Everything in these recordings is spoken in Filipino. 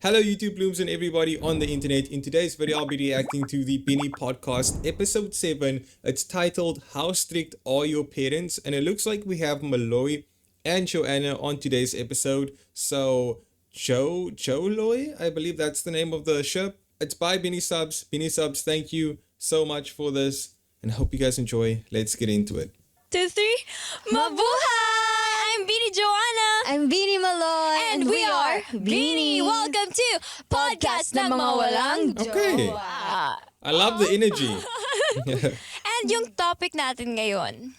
Hello, YouTube blooms and everybody on the internet. In today's video, I'll be reacting to the Benny podcast, episode 7. It's titled, How Strict Are Your Parents? And it looks like we have Malloy and Joanna on today's episode. So, Joe Loy, I believe that's the name of the show. It's by Benny Subs. Benny Subs, thank you so much for this. And I hope you guys enjoy. Let's get into it. 2, 3, Mabuhay! I'm Beanie Joanna. I'm Beanie Maloy. And we are Beanie. Welcome to Podcast ng Mga Walang Okay. Jowa. I love the energy. And yung topic natin ngayon,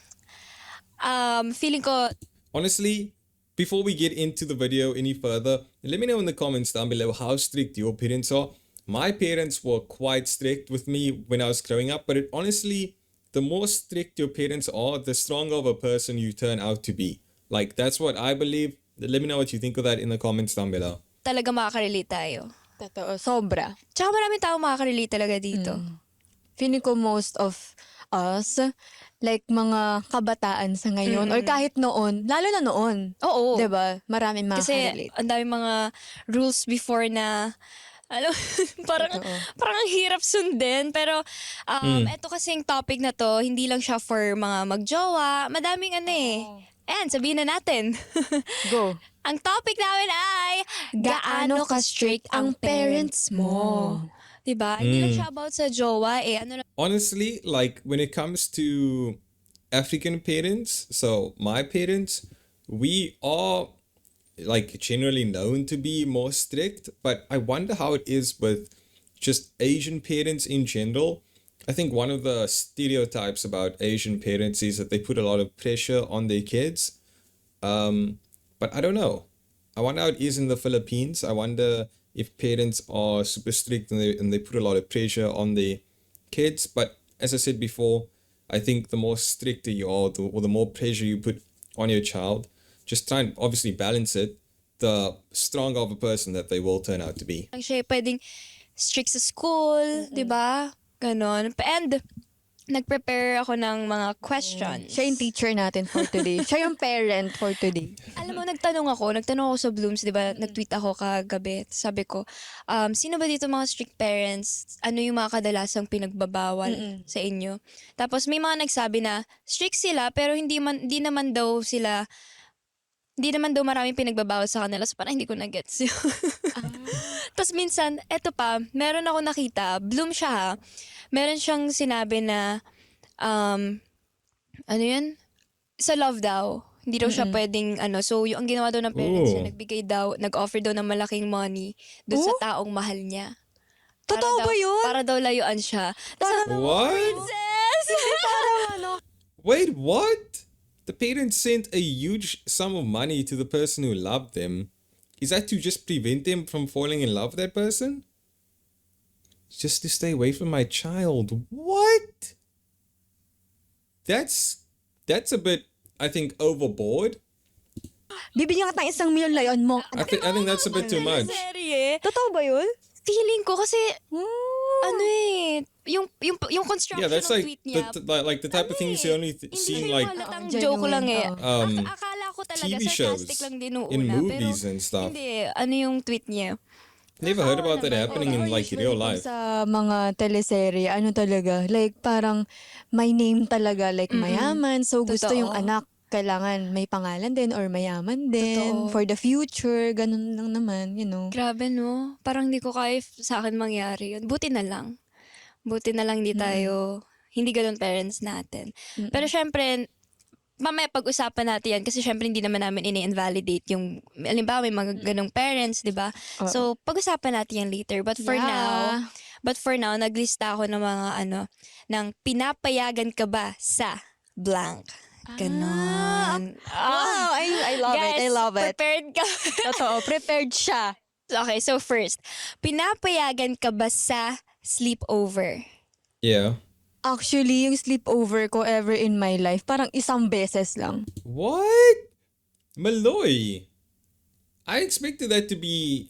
feeling ko, Honestly, before we get into the video any further, let me know in the comments down below how strict your parents are. My parents were quite strict with me when I was growing up, but honestly, the more strict your parents are, the stronger of a person you turn out to be. Like, that's what I believe. Let me know what you think of that in the comments down below. talaga makaka-relate tayo. Totoo, sobra. Tsaka maraming tao makaka-relate talaga dito. Feeling ko most of us, like mga kabataan sa ngayon, or kahit noon, lalo na noon. Oo. 'Di ba? Maraming Kasi makaka-relate. ang dami mga rules before na ano, parang ang hirap sundin. Pero eto kasing topic na to, hindi lang siya for mga magjowa. Madaming ano eh. And sabihin na natin. Go. Ang topic namin ay gaano ka-strict ang parents mo. Diba? Hindi lang siya about sa jowa eh. Ano lang, Honestly, like, when it comes to African parents, so my parents, we are like generally known to be more strict, but I wonder how it is with just Asian parents in general. I think one of the stereotypes about Asian parents is that they put a lot of pressure on their kids. But I don't know. I wonder how it is in the Philippines. I wonder if parents are super strict and they put a lot of pressure on their kids. But as I said before, I think the more stricter you are, or the more pressure you put on your child, just try and obviously balance it, the stronger of a person that they will turn out to be. siya pwedeng strict sa school, di ba? Ganon. And nag-prepare ako ng mga questions. Siya yung teacher natin for today. Siya yung parent for today. Alam mo, nagtanong ako sa Blooms, di ba? Nag-tweet ako kagabi. Sabi ko, sino ba dito mga strict parents? Ano yung mga kadalasang pinagbabawal sa inyo? Tapos may mga nagsabi na strict sila pero hindi naman daw maraming pinagbabawal sa kanila. So parang hindi ko na-gets yun. Tapos minsan, eto pa, meron ako nakita, Bloom siya ha, meron siyang sinabi na, ano yun? Sa love daw. Hindi daw siya pwedeng, so yung ang ginawa daw ng parents niya, nag-offer daw ng malaking money doon sa taong mahal niya. Totoo ba yun? Para daw layuan siya. What? Princess! Wait, what? The parents sent a huge sum of money to the person who loved them. Is that to just prevent them from falling in love with that person? Just to stay away from my child. What? That's a bit, I think, overboard. Bibigyan ka ng 1 million layon mo. I think that's a bit too much. Serye? Totoo ba yun? Feeling ko kasi, yung construction Yeah, that's ng like tweet niya. the type of things you only seen like halatang genuine, joke lang eh. um, Akala ko talaga TV shows sarcastic lang din noong in una, movies pero and stuff. hindi, ano yung tweet niya? Never heard about that happening in like real life. Sa mga teleserye, ano talaga, like parang may name talaga, like mayaman. So gusto Totoo. yung anak, kailangan may pangalan din or mayaman din. Totoo. For the future, ganun lang naman, you know. Grabe no, parang hindi ko kaya sa akin mangyari yun. Buti na lang hindi tayo, hindi ganun parents natin. Pero syempre, mamaya pag-usapan natin yan kasi syempre hindi naman namin ini-invalidate yung, halimbawa may mga ganung parents, di ba? So, pag-usapan natin yan later. But for now, naglista ako ng mga ng pinapayagan ka ba sa blank. Ganon. Wow, I love it, I love it. Prepared ka. Totoo, prepared siya. Okay, so first, pinapayagan ka ba sa sleepover? Yeah. Actually, yung sleepover ko ever in my life, parang 1 beses lang. What? Malloy. I expected that to be,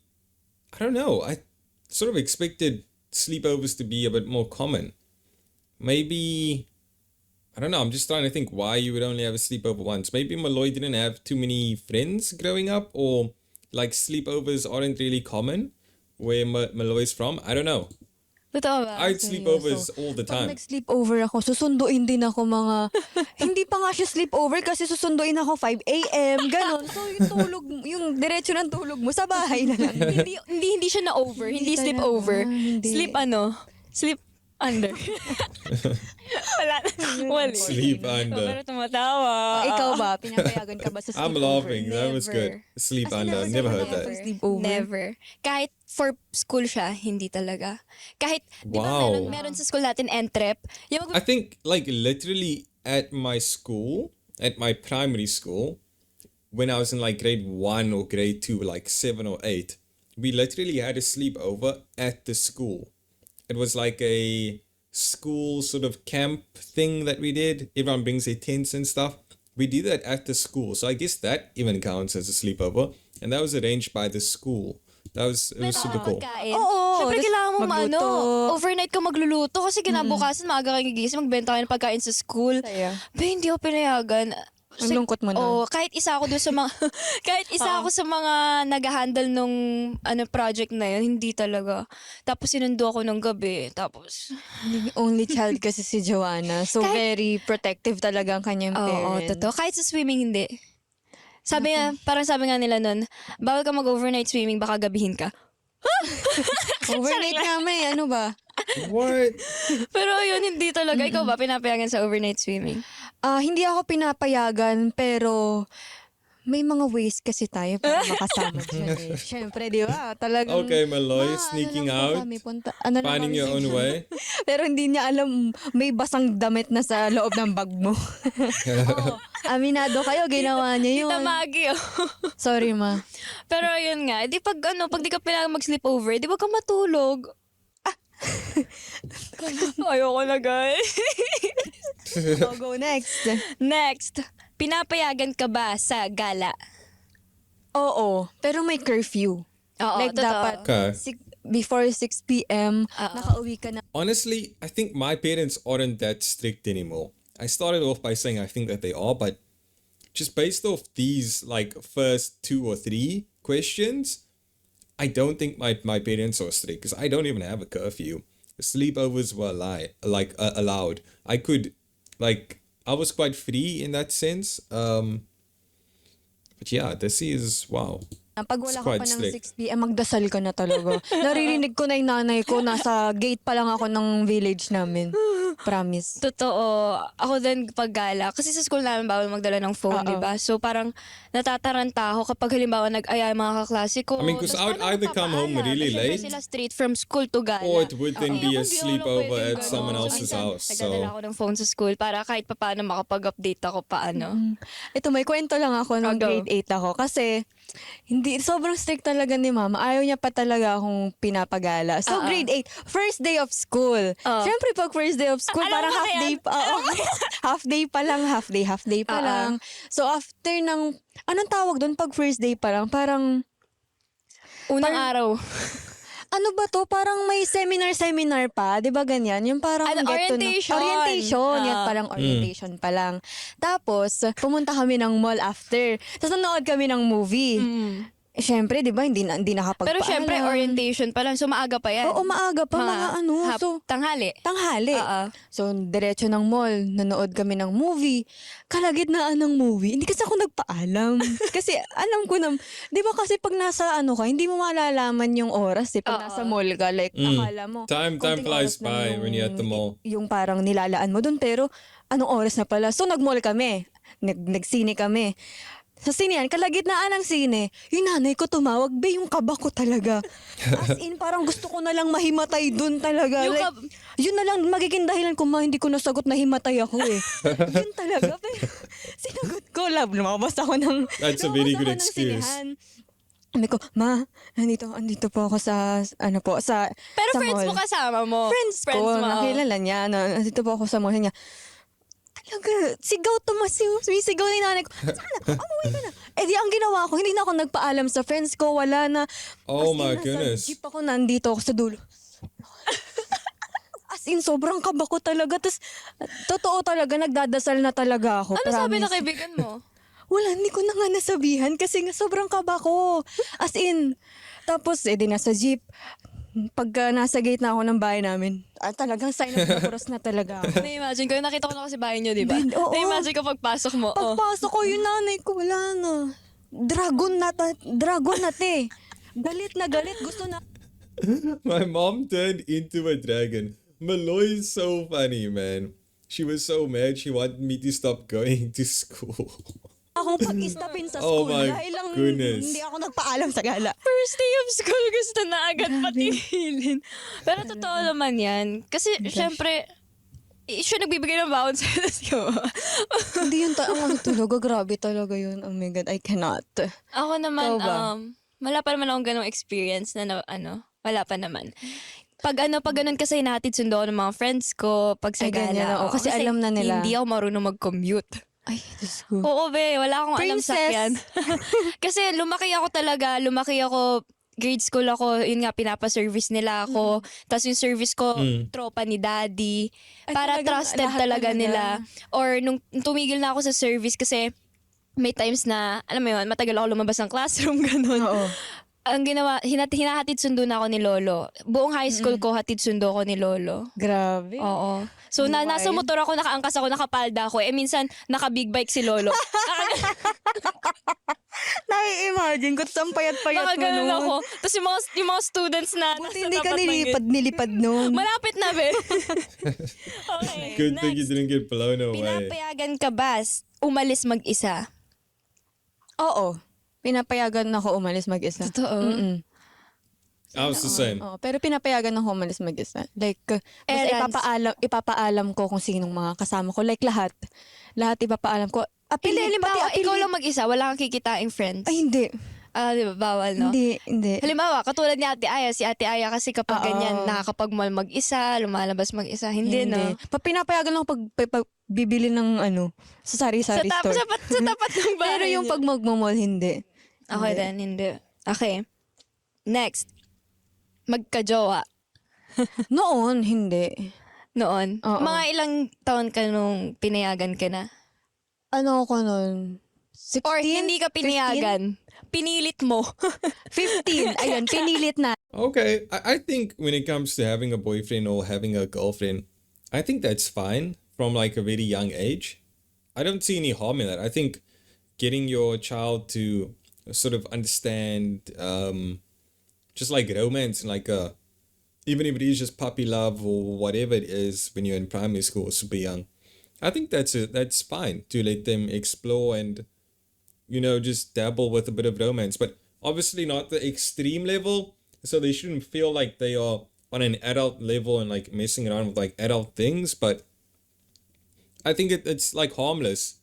I don't know. I sort of expected sleepovers to be a bit more common. Maybe, I don't know. I'm just trying to think why you would only have a sleepover once. Maybe Malloy didn't have too many friends growing up, or like sleepovers aren't really common. where Malloy is from, I don't know. Totoo ba? I'd sleepovers all the Pag time. nag-sleepover ako, susunduin din ako mga, hindi pa nga siya sleepover kasi susunduin ako 5 a.m. Ganon. So yung tulog, yung diretso ng tulog mo sa bahay na lang. Hindi siya na over. Hindi sleep talaga, over. hindi. Sleep Sleep under. Wala. Wala. Sleep Pero under. tumatawa. Ikaw ba? Pinapayagan ka ba sa sleepover? I'm laughing. That was Never. good. Sleep As in, under. never Never ka heard na- that. Sleepover? Never. Kahit for school siya, hindi talaga. Kahit, di ba Wow. meron sa school natin entrep. Yung I think like literally at my school, at my primary school, when I was in like grade 1 or grade 2, like 7 or 8, we literally had a sleepover at the school. It was like a school sort of camp thing that we did. Everyone brings their tents and stuff. We did that at the school. So I guess that even counts as a sleepover. And that was arranged by the school. It was super cool. pagkain. Oo, Siyempre tas kailangan mo magluto. overnight ka magluluto kasi kinabukasan maaga kang gigising, magbenta kayo ng pagkain sa school. Saya. Pero hindi ako pinayagan. Ang lungkot mo na. Oo, kahit isa ako doon sa mga ako sa mga nag-handle nung project na yun, hindi talaga. Tapos sinundo ako ng gabi. Tapos Only child kasi si Joanna. So, very protective talaga ang kanyang oo, parents. totoo. Kahit sa swimming hindi. Parang sabi nga nila nun, bawal ka mag-overnight swimming, baka gabihin ka. Overnight nga may, ano ba? What? Pero yun, hindi talaga. Ikaw ba, pinapayagan sa overnight swimming? Hindi ako pinapayagan, pero may mga ways kasi tayo para makasama dyan eh. Siyempre, di ba? Talagang, Okay, Malloy, "Ma, sneaking ano lang po out, kami, ano lang finding kami your own sa- way. Pero hindi niya alam, may basang damit na sa loob ng bag mo. Oo, aminado kayo, ginawa niya yun. Tamagi, oh. Sorry, ma. Pero yun nga, di pag di ka pinayagan mag-sleepover, di wag ka matulog. Ayoko na, guys. Go next. Next, pinapayagan ka ba sa gala? Oo, pero may curfew. Oo, Like, totoo. dapat Okay. before 6 p.m., nakauwi ka na. Honestly, I think my parents aren't that strict anymore. I started off by saying I think that they are, but just based off these like first 2 or 3 questions, I don't think my parents are strict because I don't even have a curfew. Sleepovers were allowed. I could I was quite free in that sense. But yeah, this is wow. Pag wala It's ka quite pa ng strict. 6 p.m., magdasal ka na talaga. Naririnig ko na yung nanay ko, nasa gate pa lang ako ng village namin. Promise. Totoo. Ako din pag gala. Kasi sa school namin bawal magdala ng phone, di ba? So parang natataranta ako kapag halimbawa nag-aya mga kaklase ko. I mean, 'cause Tapos I would paano either come home magpapaalam? really Syempre late, sila straight from school to gala. or it would then be a Hindi ako sleepover pwedeng at ganun. someone So, else's minsan, house. Nagdadala So ako ng phone sa school para kahit papaano makapag-update ako paano. Ito, may kwento lang ako nung Go. grade 8 ako. Kasi, sobrang strict talaga ni mama. Ayaw niya pa talaga akong pinapagala. So, grade 8, first day of school. Siyempre, pag first day of school, Alam parang mo ba half yan? day pa. Half day pa lang, half day pa lang. So, after ng, anong tawag doon pag first day pa lang? Parang, Unang araw. ano ba to? Parang may seminar pa. Di ba ganyan? Yung parang get to know- Orientation. Orientation. Yan Ah. parang orientation pa lang. Tapos, pumunta kami ng mall after. Tapos nanood kami ng movie. Siyempre, di ba, hindi nakapagpaalam. Pero syempre, orientation pa lang. So maaga pa yan. Oo, maaga pa. Mga ano. So, tanghali. tanghali. Oo. So, diretso ng mall. Nanood kami ng movie. Kalagitnaan ng movie. Hindi kasi ako nagpaalam. Kasi alam ko na, di ba kasi pag nasa ano ka, hindi mo malalaman yung oras eh. Pag nasa mall ka, like, akala mo. Time konting flies oras lang by when you're at the mall. Yung parang nilalaan mo dun, pero anong oras na pala? So, nag-mall kami. Nagsine kami. Sa sine yan, kalagitnaan ng sine, yung nanay ko tumawag, be, yung kaba ko talaga. As in, parang gusto ko na lang mahimatay dun talaga. Yung Like, yun na lang magiging dahilan kung hindi ko nasagot na himatay ako eh. Yun talaga. Pero, sinagot ko, love, lumabas ako ng That's a very good lumabas ako ng excuse. sinehan. Sabi ko, ma, andito po ako sa, Pero sa friends mall. mo kasama mo. Friends ko, mo. nakilala niya. Nandito po ako sa mall niya. Talaga, sigaw to, sumisigaw ni nanay ko. Sana, umuwi ka na. Eh di, ang ginawa ko, hindi na ako nagpaalam sa friends ko, wala na. Oh As in, my nasa goodness. jeep ako, nandito ako sa dulo. As in, sobrang kaba ko talaga. Tapos, totoo talaga, nagdadasal na talaga ako. Ano sabi promise. ng kaibigan mo? Wala, hindi ko na nga nasabihan kasi nga sobrang kaba ko. As in, Tapos, di nasa jeep. Pagka nasa gate na ako ng bahay namin, talagang sign of the cross na talaga ako. Na-imagine ko, nakita ko na kasi bahay nyo, di ba? Oo. Na-imagine ko pagpasok mo. Pagpasok ko, yung nanay ko, wala na. Dragon na te. Galit na galit, gusto na. My mom turned into a dragon. Malloy is so funny, man. She was so mad she wanted me to stop going to school. Akong pag-istapin sa Oh school my dahil lang goodness. hindi ako nagpaalam sa gala. First day of school, gusto na agad patigilin. Pero totoo naman yan. Kasi, syempre, siya nagbibigay ng baon sa'yo. Hindi yun ang talaga, grabe talaga yun. Oh my God, I cannot. Ako naman, Ikaw ba? wala pa naman akong ganong experience na, wala pa naman. Pag ganun kasi natin sundo ako ng mga friends ko, pag sa Ay, ganyan, gala. oo. Kasi alam na nila. Hindi ako marunong mag-commute. Ay, Diyos ko. Oo, be. Wala akong alam sa Princess. yan. Kasi lumaki ako, grade school ako, yun nga, pinapa-service nila ako. Tapos yung service ko, tropa ni daddy. Ay, Para talagang trusted lahat talaga talaga. nila. Or nung tumigil na ako sa service kasi may times na, alam mo yun, matagal ako lumabas ng classroom, ganun. Oo. Ang ginawa, hinahatid sundo na ako ni Lolo. Buong high school ko, hatid sundo ko ni Lolo. Grabe. Oo. So, nasa motor ako, nakaangkas ako, nakapalda ako. Minsan, naka-big bike si Lolo. Nai-imagine ko, saan payat-payat mo Nakaganon nun. ako. Tapos yung mga students na Buti nasa hindi ka tapat ng gate. nilipad nun. Malapit na, be. Okay, Good thing you next. didn't get blown away. Pinapayagan ka ba umalis mag-isa? Oo. Pinapayagan ako umalis mag-isa. Totoo? Mm-mm. I was the same. Oo, pero pinapayagan ako umalis mag-isa. Like, basta Errands. ipapaalam ko kung sinong mga kasama ko. Like, lahat. Lahat ipapaalam ko. Hindi, halimbawa, pati ikaw apelyido. lang mag-isa, wala kang kikitain friends. Ay, hindi. Di ba? Bawal, no? Hindi. Halimbawa, katulad ni Ate Aya, si Ate Aya kasi kapag Oo. ganyan, nakakapag-mall mag-isa, lumalabas mag-isa. Hindi, no? Pinapayagan lang ako pag bibili ng sa sari-sari store. Sa tapat ng bahay Pero yung niyo. pag magmamall, hindi. Okay then, hindi. Okay. Next. Magka-jowa. Noon, hindi. Noon. Oo. Mga ilang taon ka nung pinayagan ka na? Ano ako noon? 16? Or hindi ka pinayagan? Pinilit mo. 15. Ayun, pinilit na. Okay, I think when it comes to having a boyfriend or having a girlfriend, I think that's fine from like a very young age. I don't see any harm in that. I think getting your child to sort of understand just like romance and like even if it is just puppy love or whatever it is when you're in primary school or super young, I think that's fine to let them explore and just dabble with a bit of romance, but obviously not the extreme level. So they shouldn't feel like they are on an adult level and like messing around with like adult things. But I think it's like harmless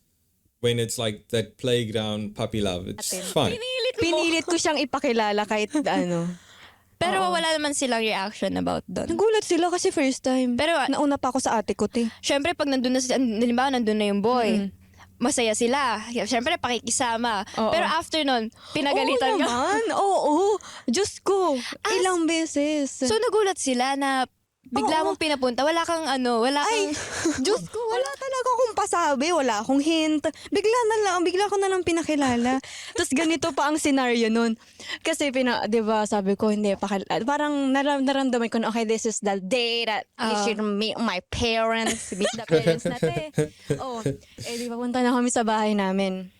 when it's like that playground puppy love. It's fine. Pinilit mo. Pinilit ko siyang ipakilala kahit Pero wala naman silang reaction about doon. Nagulat sila kasi first time. Pero, nauna pa ako sa ate ko, te. syempre, pag nandun na halimbawa, nandun na yung boy, masaya sila. Syempre, pakikisama. Oo. Pero after nun, pinagalitan Oo ka. naman, oo. Diyos ko, ilang beses. So, nagulat sila na bigla mong pinapunta. Wala kang Ay, Diyos ko, wala talaga akong pasabi, wala akong hint. Bigla ko na lang pinakilala. Tapos ganito pa ang scenario nun. Kasi di ba, sabi ko, hindi, parang naramdaman ko na, okay, this is the day that you should meet my parents, meet the parents natin. Di ba, punta na kami sa bahay namin.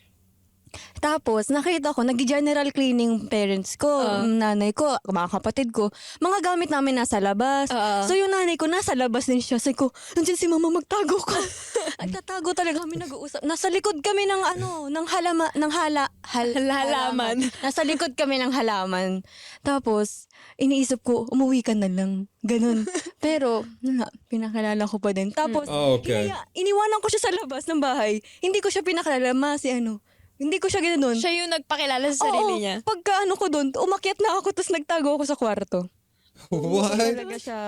Tapos, nakita ko, nag-general cleaning parents ko, nanay ko, mga kapatid ko, mga gamit namin nasa labas. So, yung nanay ko, nasa labas din siya. Sabi ko, nandiyan si mama, magtago ka. At tatago talaga kami nag-uusap. Nasa likod kami ng Halaman. Nasa likod kami ng halaman. Tapos, iniisip ko, umuwi ka na lang. Ganun. Pero, pinakilala ko pa din. Tapos, Oh, okay. iniwanan ko siya sa labas ng bahay. Hindi ko siya pinakilala, hindi ko siya ganoon. Siya yung nagpakilala sa sarili niya. Pagka ko doon, umakyat na ako tapos nagtago ako sa kwarto. What? Talaga siya.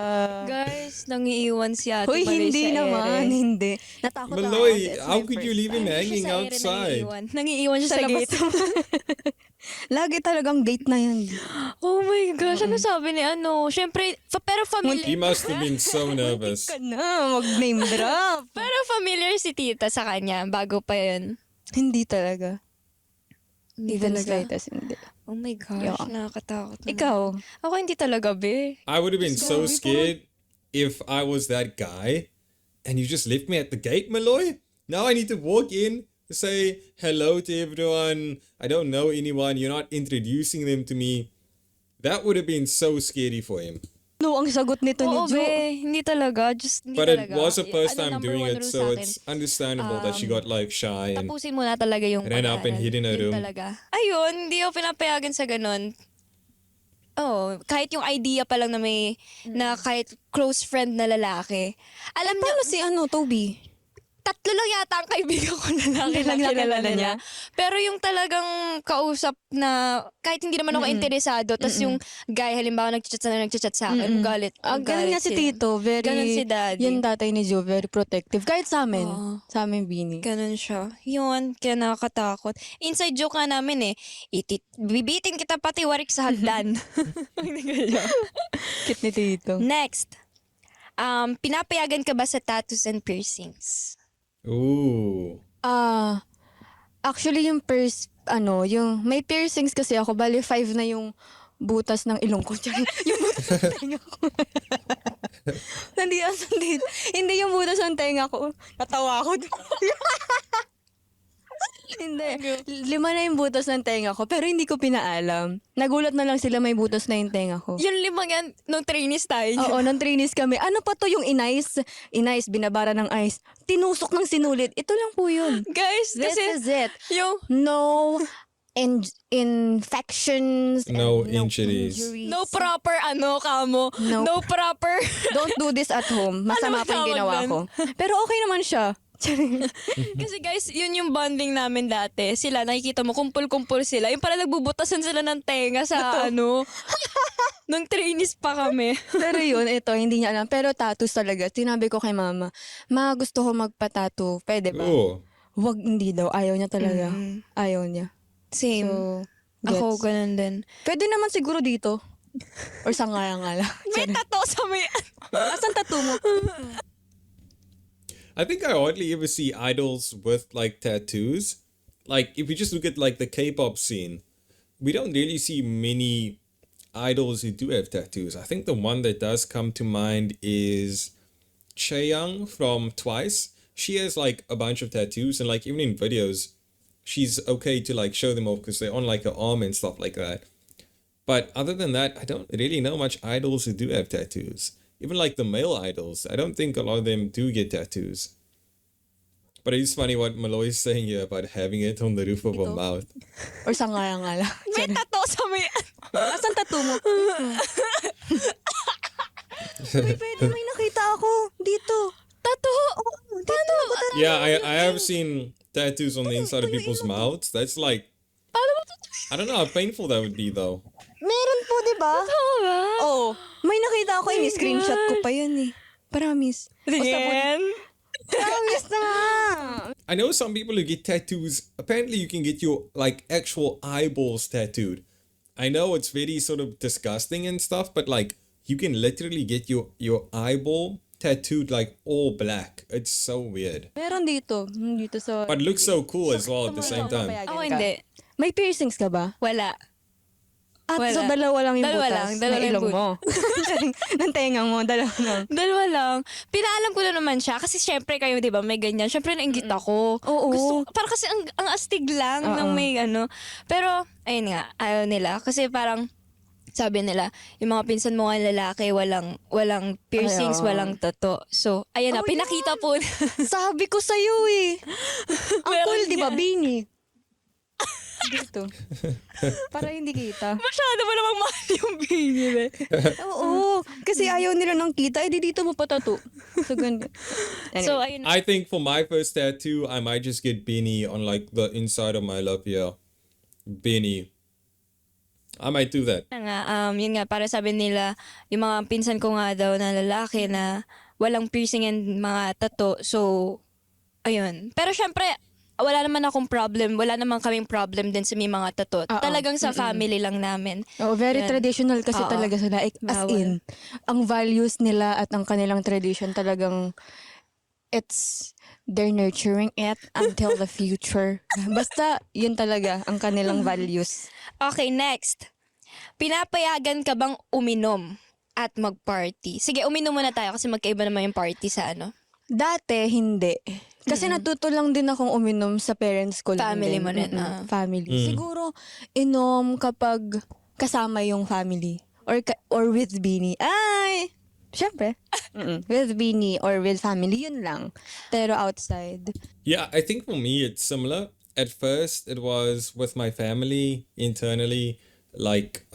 Guys, nangiiwan si Ate Hoy, Marie hindi sa naman, ere. hindi. Natakot ako. Maloy, kasi it's how my could you first leave him time. hanging Siya sa ere outside? nangiiwan siya sa labas. gate. Lagi talagang gate na yan. Oh my gosh, ano sabi ni Siyempre, pero He familiar. must have been so nervous. Ka na, mag-name drop. Pero familiar si tita sa kanya bago pa yun. Hindi talaga. Hindi Even talaga. slightest, hindi. Oh my gosh, Yeah. nakakatakot naman. Ikaw? Ako hindi talaga, be. I would have been so Grabe, scared if I was that guy and you just left me at the gate, Malloy. Now I need to walk in, say hello to everyone. I don't know anyone. You're not introducing them to me. That would have been so scary for him. No, ang sagot nito ni Oo, Jo. be. Hindi talaga. Just hindi But talaga. it was the first Ano, time number doing one it, rule so sa akin, it's understandable that she got like shy and tapusin mo na talaga yung ran up and pag-aaral. hid in her Yun room. talaga. Ayun, hindi ako pinapayagan sa ganun. Oh, kahit yung idea pa lang na may, na kahit close friend na lalaki. Alam niyo, Paano si Toby? tatlo lang yata ang kaibigan ko lalaki Hindi lang na kilala nakilala niya. Pero yung talagang kausap na, kahit hindi naman ako interesado, tas yung guy, halimbawa nagchat sa akin, galit. Ganun nga si sila. Tito. Very, Ganun si Daddy. Yung tatay ni Jo, very protective. Kahit sa amin. Oo. Sa amin, Bini. Ganun siya. Yun, kaya nakakatakot. Inside joke nga namin bibitin kita pati warik sa hagdan. Cute ni Tito. Next. Pinapayagan ka ba sa tattoos and piercings? Ooh. Actually, yung yung may piercings kasi ako. Bali, 5 na yung butas ng ilong ko. Tsaka yung butas ng tenga ko. Hindi yung butas ng tenga ko. Natawa ako. Hindi. 5 na yung butas ng tenga ko. Pero hindi ko pinaalam. Nagulat na lang sila may butas na yung tenga ko. Yung 5 yan, nung trainees tayo. Oo, nung trainees kami. Ano pa to yung inais? Inais, binabara ng ice. Tinusok ng sinulit. Ito lang po yun. Guys, This kasi is it. yung No infections. and No injuries. no proper kamo. No. No proper. Don't do this at home. Masama Ano pa yung tawag ginawa nun? ko. Pero okay naman siya. Kasi guys, yun yung bonding namin dati. Sila, nakikita mo, kumpul-kumpul sila. Yung pala nagbubutasan sila ng tenga sa nung trainees pa kami. Pero yun, ito, hindi niya alam. Pero tattoos talaga. Sinabi ko kay mama, gusto ko magpa-tattoo. Pwede ba? Ooh. Wag, hindi daw. Ayaw niya talaga. Ayaw niya. Same. So, Ako, gets. ganun din. Pwede naman siguro dito. Or sa ngala-ngala. May tato sa may... Asan tattoo mo? I think I hardly ever see idols with like tattoos. Like if you just look at like the K-pop scene, we don't really see many idols who do have tattoos. I think the one that does come to mind is Chaeyoung from Twice. She has like a bunch of tattoos and like even in videos, she's okay to like show them off because they're on like her arm and stuff like that. But other than that, I don't really know much idols who do have tattoos. Even like the male idols, I don't think a lot of them do get tattoos. But it's funny what Malloy is saying here about having it on the roof of her mouth. Or sa ngala-ngala. May tato sa may... Asan tattoo mo? Pwede, may nakita ako. Dito. Tato! Dito. Yeah, I have seen tattoos on the inside of people's mouths. That's like, Paano mo tato? I don't know how painful that would be though. Meron po, di ba? Oo ba? Oo. May nakita ako. Screenshot ko pa yun eh. Promise. Tingin? Promise na nga. I know some people who get tattoos. Apparently, you can get your like actual eyeballs tattooed. I know it's very sort of disgusting and stuff, but like you can literally get your eyeball tattooed like all black. It's so weird, Meron dito. Dito sa... but it looks so cool as well at the same time. Ako hindi. May piercings ka ba? Wala. At Wala. so dalawa lang yung Dalawa butas lang, dalawa ng yung ilong mo. Ng tenga mo, dalawa lang. Dalawa lang. Pinaalam ko na naman siya kasi syempre kayo, di ba, may ganyan. Syempre nainggit ako. Oo. Parang kasi ang astig lang ng Oo. may Pero, ayun nga, ayaw nila. Kasi parang, sabi nila, yung mga pinsan mo nga lalaki, walang piercings, Ay, oo. walang tato. So, ayun na, Oh, pinakita po. Sabi ko sa'yo eh. Ang Meron cool, di ba, yan. Bini? Dito. Para hindi kita. Masyado mo namang mahal yung binili. Oo. Kasi ayaw nila ng kita, edi dito mo patato. So, ganun. Anyway. So, ayun na. I think for my first tattoo, I might just get Beanie on like the inside of my love here. Beanie. I might do that. Nga, yun nga, para sabi nila, yung mga pinsan ko nga daw na lalaki na walang piercing and mga tato. So, ayun. Pero syempre, wala naman akong problem. Wala naman kaming problem din sa may mga tato. Oo. Talagang sa family lang namin. Oh, very Yan. traditional kasi Oo. talaga sila. As Bawal. in, ang values nila at ang kanilang tradition talagang it's they're nurturing it until the future. Basta, yun talaga ang kanilang values. Okay, next. Pinapayagan ka bang uminom at mag-party? Sige, uminom muna tayo kasi magkaiba naman yung party sa ano. Dati, hindi. Kasi natuto lang din akong uminom sa parents ko lang Family din. mo rin, Family. Siguro, inom kapag kasama yung family. Or with Beanie. Ay! Syempre. With Beanie or with family, yun lang. Pero outside. Yeah, I think for me it's similar. At first, it was with my family internally. Like,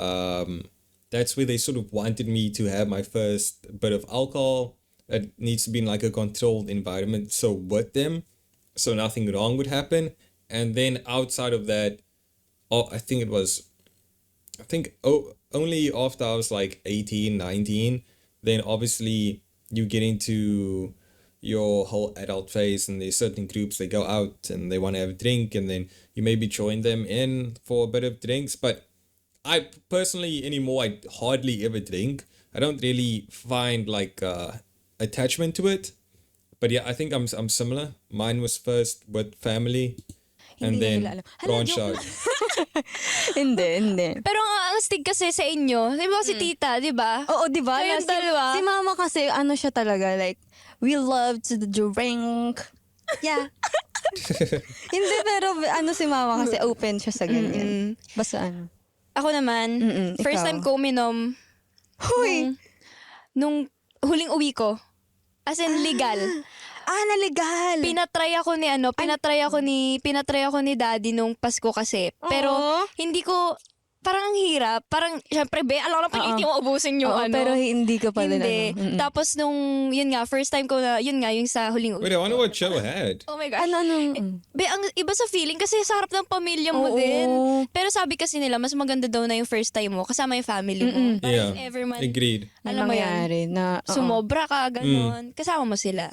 that's where they sort of wanted me to have my first bit of alcohol. It needs to be in like a controlled environment. So with them, so nothing wrong would happen. And then outside of that, I think only after I was like 18, 19, then obviously you get into your whole adult phase, and there's certain groups they go out and they want to have a drink, and then you maybe join them in for a bit of drinks. But I personally anymore, I hardly ever drink. I don't really find like attachment to it. But yeah, I think I'm similar. Mine was first with family, and Hindi na then nila alam. Hala, branch joke out. Hindi. Pero ang astig kasi sa inyo, di ba si tita, di ba? Oo, di ba? Kayong Si dalawa. mama kasi, ano siya talaga, like, we love to drink. Yeah. Hindi, pero ano si mama kasi, open siya sa ganyan. Basta ano. Ako naman, first ikaw. time ko uminom, Huy! nung huling uwi ko. As in, legal. Nalegal! Pinatry ako ni daddy nung Pasko kasi. Pero, Oo. hindi ko, parang ang hirap. Parang, syempre, alam ko na pilitin mo ubusin yung Oo, ano. pero hindi ka pala Hindi. Tapos nung, yun nga, first time ko na, yun nga, yung sa huling uwi. Wait, I wonder what show had. Oh my gosh. Ano? Ang iba sa feeling kasi sa harap ng pamilya mo Oo. din. Pero sabi kasi nila, mas maganda daw na yung first time mo kasama yung family mo. Para Yeah, if ever man, agreed. May alam mo yan, mangyari na, sumobra ka, ganon. Kasama mo sila.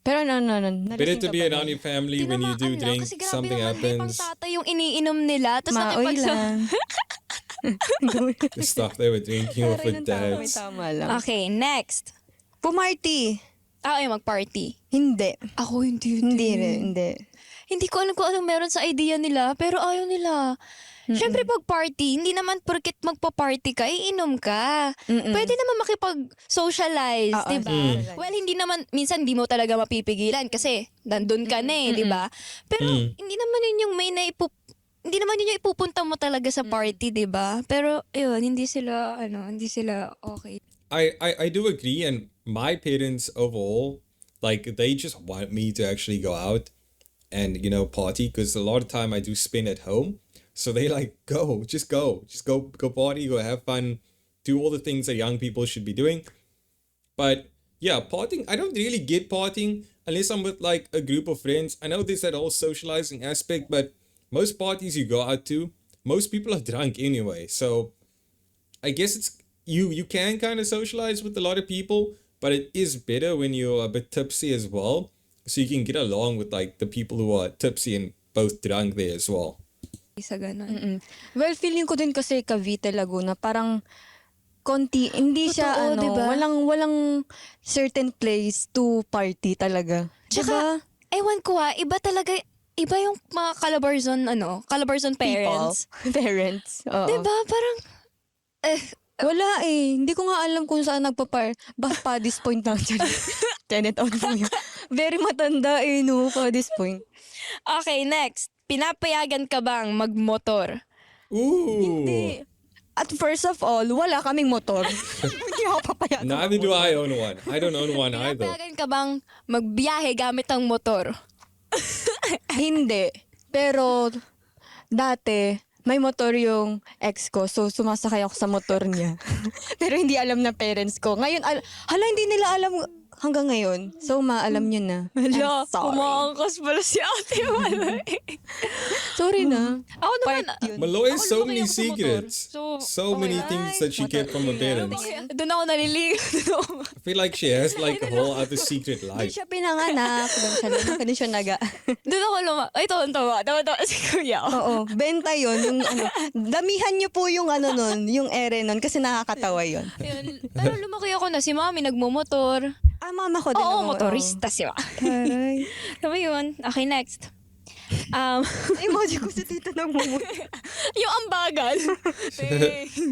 Pero Better nalasing to ka be pa around rin. your family when you do Tinamaan lang, drink, kasi grabe something naman, may happens. pangtata yung iniinom nila. Tapos Maoy lang. The stuff they were drinking off with dads. Tama lang. Okay, next. Pumarty. Ay, mag-party. Hindi. Ako hindi. Hindi rin, hindi. Hindi ko alam kung anong meron sa idea nila, pero ayaw nila. Siyempre pag party, hindi naman porket magpa-party ka, iinom ka. Pwede naman makipag-socialize, Oo, di ba? socialize. Well, hindi naman, minsan hindi mo talaga mapipigilan kasi nandun ka na di ba? Pero hindi naman yun yung hindi naman yun yung ipupunta mo talaga sa party, di ba? Pero, yun, hindi sila okay. I do agree, and my parents overall, like they just want me to actually go out and party, because a lot of time I do spend at home. So they like go party, go have fun, do all the things that young people should be doing. But yeah, partying, I don't really get partying unless I'm with like a group of friends. I know there's that whole socializing aspect, but most parties you go out to, most people are drunk anyway. So I guess it's you can kind of socialize with a lot of people, but it is better when you're a bit tipsy as well. So you can get along with like the people who are tipsy and both drunk there as well. Isa ganon. Well, feeling ko din kasi Cavite, Laguna, parang konti, hindi siya, Totoo, diba? walang certain place to party talaga. Tsaka, ewan ko iba yung mga Calabarzon parents. People. Parents. Oo. Diba? Parang, Wala eh. Hindi ko nga alam kung saan pa this point lang. Tenet on mo yun. Very matanda eh, no, pa this point. okay, next. Pinapayagan ka bang magmotor? Ooh. Hindi. At first of all, wala kaming motor. Hindi ako papayagan. Neither do I own one. I don't own one either. Pinapayagan ka bang magbiyahe gamit ang motor? Hindi. Pero, dati, may motor yung ex ko, so sumasakay ako sa motor niya. Pero hindi alam na parents ko. Ngayon, hindi nila alam hanggang ngayon. So, maalam nyo na. Hala, I'm sorry. kumangkas pala si ate Maloy. Sorry na. Ako naman, Part yun. Maloy has Ako so lumaki many ako sa motor. secrets. So many things that she kept from her parents. doon ako naliligo. I feel like she has like a whole other secret Doon life. siya pinanganak. Doon siya naga. Doon ako ay, tawa. Tawa si kuya. Oo. Benta yun. Yung, damihan nyo po yung nun, yung ere nun, kasi nakakatawa yun. Ayun. Pero lumaki ako na si mami nagmumotor. Mama ko din. Oo, motorista siya. Taray. Sabi yun. Okay, next. Emoji ko si tita ng mumut. Yung ambagal.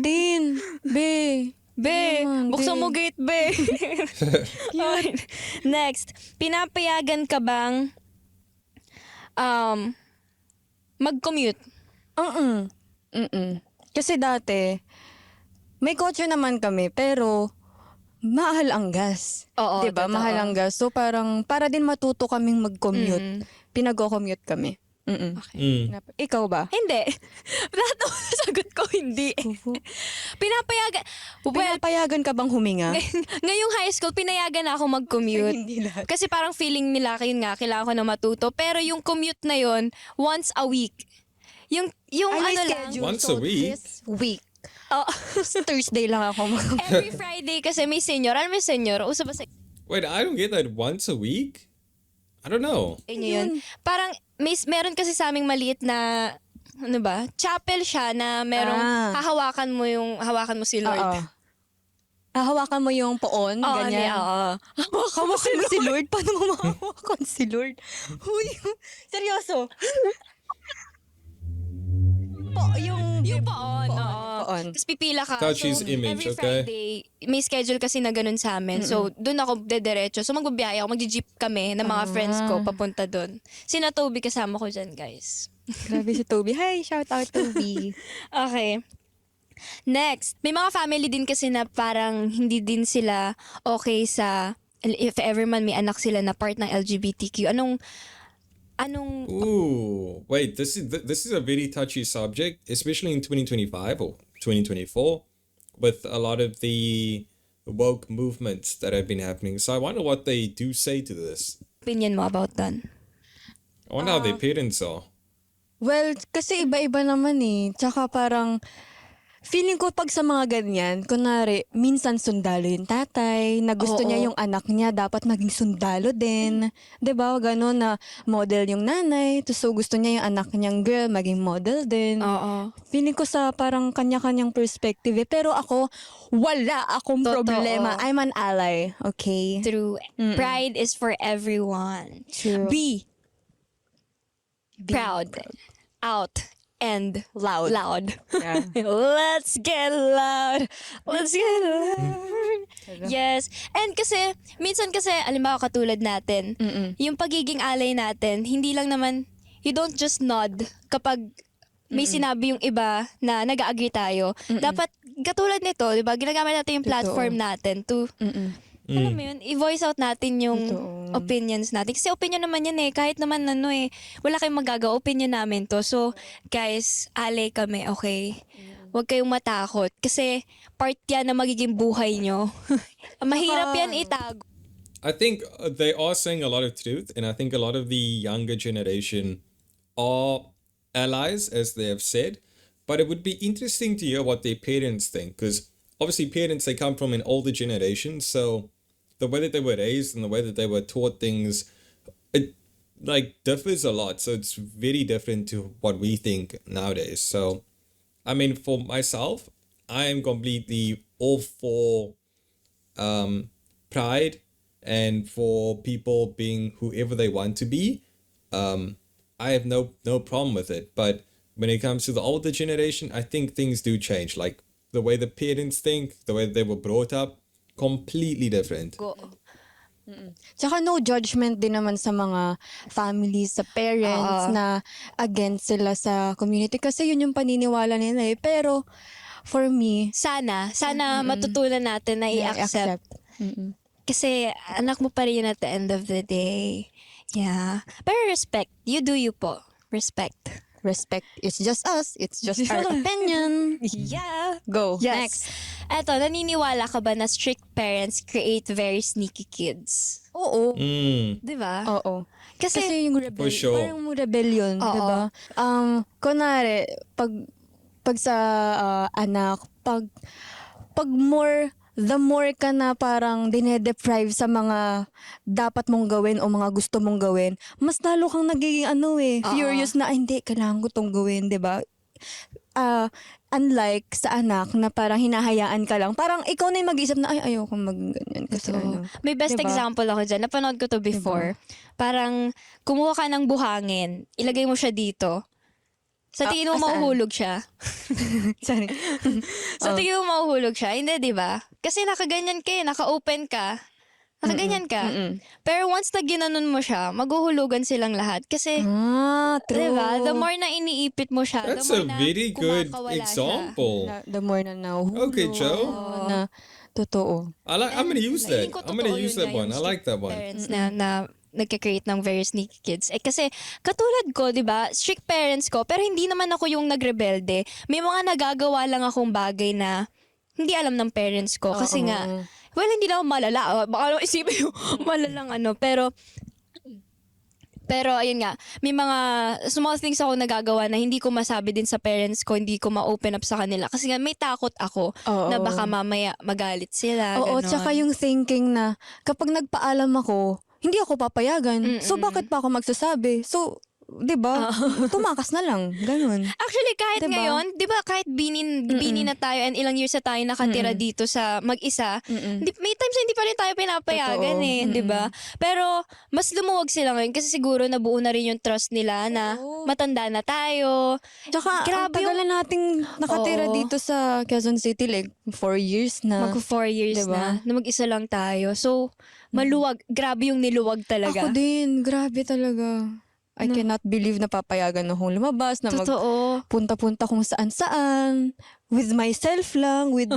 Din. Be. Be, Naman, buksan be. mo gate, be. Okay. Next, pinapayagan ka bang mag-commute? Kasi dati, may kotse naman kami, pero mahal ang gas. Oo, Diba? totoo. Mahal ang gas. So parang, para din matuto kaming mag-commute, pinag-commute kami. Ikaw ba? Hindi. Lahat ng sagot ko, hindi. Pinapayagan. Well, Pinapayagan ka bang huminga? ngayong high school, pinayagan na ako mag-commute. Hindi lahat. Kasi parang feeling nila, yun nga, kailangan ko na matuto. Pero yung commute na yun, once a week. Yung Ay, may ano lang. schedule. Once So, a week? This week. Oh, Thursday lang ako every Friday kasi may senior. Ano may senior? Uso ba sa Wait, I don't get that. Once a week? I don't know. inyo yun? Parang meron kasi sa aming maliit na ano ba? Chapel siya na merong hahawakan mo si Lord. Oo. Hawakan mo yung poon, Oo, ganyan. oo. Hawakan mo si Lord? Paano mo mahawakan si Lord? Huy, seryoso. Yung poon, oo. Poon. Tapos pipila ka. Touch his image, every okay? Friday, may schedule kasi na ganun sa amin. So, doon ako dediretso. So, magbabiyahe ako, magji-jeep kami ng mga friends ko papunta doon. Sina Toby kasama ko dyan, guys. Grabe si Toby. Hi, shout out Toby. Okay. Next, may mga family din kasi na parang hindi din sila okay sa, if ever man may anak sila na part ng LGBTQ. Anong Ooh, wait. This is a very touchy subject, especially in 2025 or 2024, with a lot of the woke movements that have been happening. So I wonder what they do say to this. opinion mo about that? I wonder how their parents are. Well, kasi iba-iba naman eh. Tsaka parang, feeling ko pag sa mga ganyan, kunwari, minsan sundalo yung tatay, na gusto Oo. niya yung anak niya, dapat maging sundalo din. 'Di ba? Ganon na model yung nanay, so gusto niya yung anak niyang girl, maging model din. Oo. Feeling ko sa parang kanya-kanyang perspective eh. Pero ako, wala akong Totoo. problema. I'm an ally, okay? True. Pride is for everyone. True. Be proud. Out. And Loud. Loud. Yeah. Let's get loud. Let's get loud. Yes. And kasi, minsan kasi, alimbawa katulad natin, yung pagiging alay natin, hindi lang naman, you don't just nod kapag may sinabi yung iba na nag-agree tayo. Dapat, katulad nito, di ba, ginagamit natin yung platform natin to, alam mo yun, i-voice out natin yung opinions natin. Kasi opinion naman yan eh. Kahit naman wala kayong magagawa, opinion namin to. So, guys, alay kami, okay? Huwag kayong matakot. Kasi, part yan na magiging buhay nyo. Mahirap yan itago. I think they are saying a lot of truth, and I think a lot of the younger generation are allies, as they have said. But it would be interesting to hear what their parents think, because obviously parents, they come from an older generation, so the way that they were raised and the way that they were taught things, it like differs a lot. So it's very different to what we think nowadays. So, I mean, for myself, I am completely all for pride and for people being whoever they want to be. I have no problem with it. But when it comes to the older generation, I think things do change. Like the way the parents think, the way they were brought up, completely different. Tsaka no judgment din naman sa mga families, sa parents na against sila sa community. Kasi yun yung paniniwala nila eh. Pero for me, Sana matutunan natin na i-accept. Kasi anak mo pa rin yun at the end of the day. Yeah. Pero respect. You do you po. Respect. respect. It's just us. It's just our opinion. Yeah. Go. Yes. Next. Eto, naniniwala ka ba na strict parents create very sneaky kids? Oo. Di ba? Oo. Kasi Kasi yung For sure. parang rebellion, Oo. di ba? Kunwari, pag sa anak, pag the more ka na parang dinedeprive sa mga dapat mong gawin o mga gusto mong gawin, mas lalo kang nagiging furious na, "Ay, hindi, kailangan ko tong gawin, di ba? unlike sa anak na parang hinahayaan ka lang, parang ikaw na yung mag-isip na, ay, ayoko mag-ganyan kasi Oo. ano. May best Diba? example ako dyan. Napanood ko to before. Parang kumuha ka ng buhangin, ilagay mo siya dito. Sa tingin mo saan? mahuhulog siya. Sorry. Sa tingin mo mahuhulog siya. Hindi, di ba? Kasi nakaganyan ka naka-open ka. Nakaganyan ka. Pero once na ginanon mo siya, maghuhulugan silang lahat. Kasi, True. di ba? The more na iniipit mo siya, That's the a more na very good kumakawala siya. example. The more na nahuhulog. Okay, Joe. Na, totoo. I'm gonna use that. Feeling ko I'm gonna totoo use yun that na one. yung I like that one. parents na nagka-create ng very sneaky kids. Kasi katulad ko, 'di ba? Strict parents ko, pero hindi naman ako yung nagrebelde. May mga nagagawa lang akong bagay na hindi alam ng parents ko kasi nga hindi na ako malala. Baka naman isipin yung malalang ano, pero ayun nga, may mga small things ako nagagawa na hindi ko masabi din sa parents ko, hindi ko ma-open up sa kanila. Kasi nga may takot ako na baka mamaya magalit sila. Oo, ganon. tsaka yung thinking na kapag nagpaalam ako, hindi ako papayagan. So, bakit pa ako magsasabi? So, di ba? Tumakas na lang. Ganun. Actually, kahit Diba? ngayon, di ba kahit bini na tayo and ilang years na tayo nakatira dito sa mag-isa, may times na hindi pa rin tayo pinapayagan Totoo. di ba? Pero, mas lumuwag sila ngayon kasi siguro nabuo na rin yung trust nila na matanda na tayo. Tsaka, Grabe ang tagal na nating nakatira Oo. dito sa Quezon City, like, 4 years na. Mag 4 years Diba? na mag-isa lang tayo. So, maluwag. Grabe yung niluwag talaga. Ako din, grabe talaga. I cannot believe na papayagan akong lumabas, na Totoo. punta-punta kung saan-saan, with myself lang, with,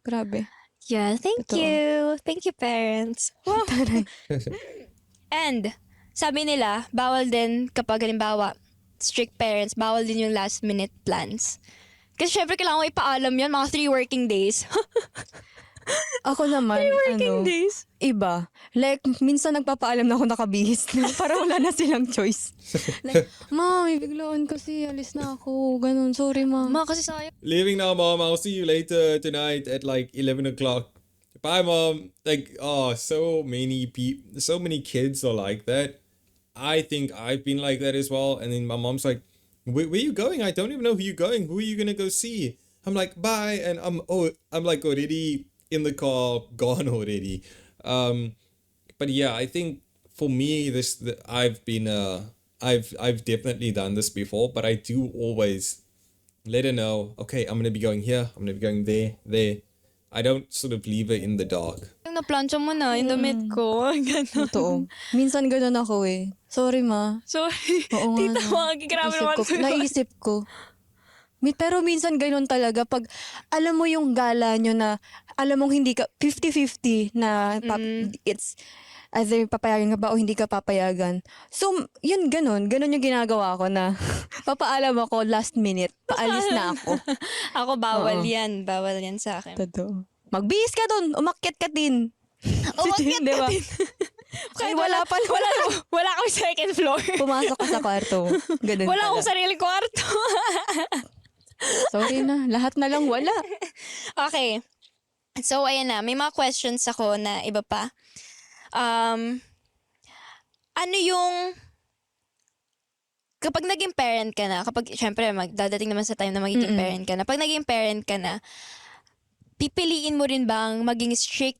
grabe. Yeah, thank Totoo. you. Thank you, parents. Wow. And, sabi nila, bawal din kapag halimbawa, strict parents, bawal din yung last minute plans. Kasi syempre kailangan ko ipaalam yan, mga 3 working days. Ako naman, days? iba. Like, minsan nagpapaalam na ako nakabihis na. Para wala na silang choice. Like, ma, may biglaan kasi, alis na ako. Ganun, sorry ma. Mga kasi sayang. Leaving now, Mom. I'll see you later tonight at like 11 o'clock. Bye, Mom. Like, so many kids are like that. I think I've been like that as well. And then my mom's like, where are you going? I don't even know who you're going. Who are you going to go see? I'm like, bye. And I'm like already in the car, gone already. But yeah, I think for me, I've definitely done this before, but I do always let her know, okay, I'm going to be going here. I'm going to be going there. I don't sort of leave her in the dark. Yung naplansya mo na, yung damit ko. Ganun. Totoo. Minsan ganun ako eh. Sorry ma. Sorry. Oo nga, Tita, no. mga grabe naman sa'yo. Naisip ko. Pero minsan ganun talaga. Pag alam mo yung gala nyo na, alam mong hindi ka, 50-50 na it's either papayagan ka ba o hindi ka papayagan. So, yun ganun. Ganun yung ginagawa ko na papaalam ako last minute. Paalis na ako. Ako, bawal yan. Bawal yan sa akin. Totoo. Magbihis ka dun. Umakyat ka din. Umakyat Diba? ka din. Ay, wala pa. Wala akong second floor. Pumasok ka sa kwarto. Ganun Wala akong pala. sariling kwarto. Sorry na. Lahat na lang wala. Okay. So, ayan na. May mga questions ako na iba pa. Ano yung kapag naging parent ka na, kapag syempre dadating naman sa time na magiging parent ka na, pag naging parent ka na, pipiliin mo rin bang maging strict?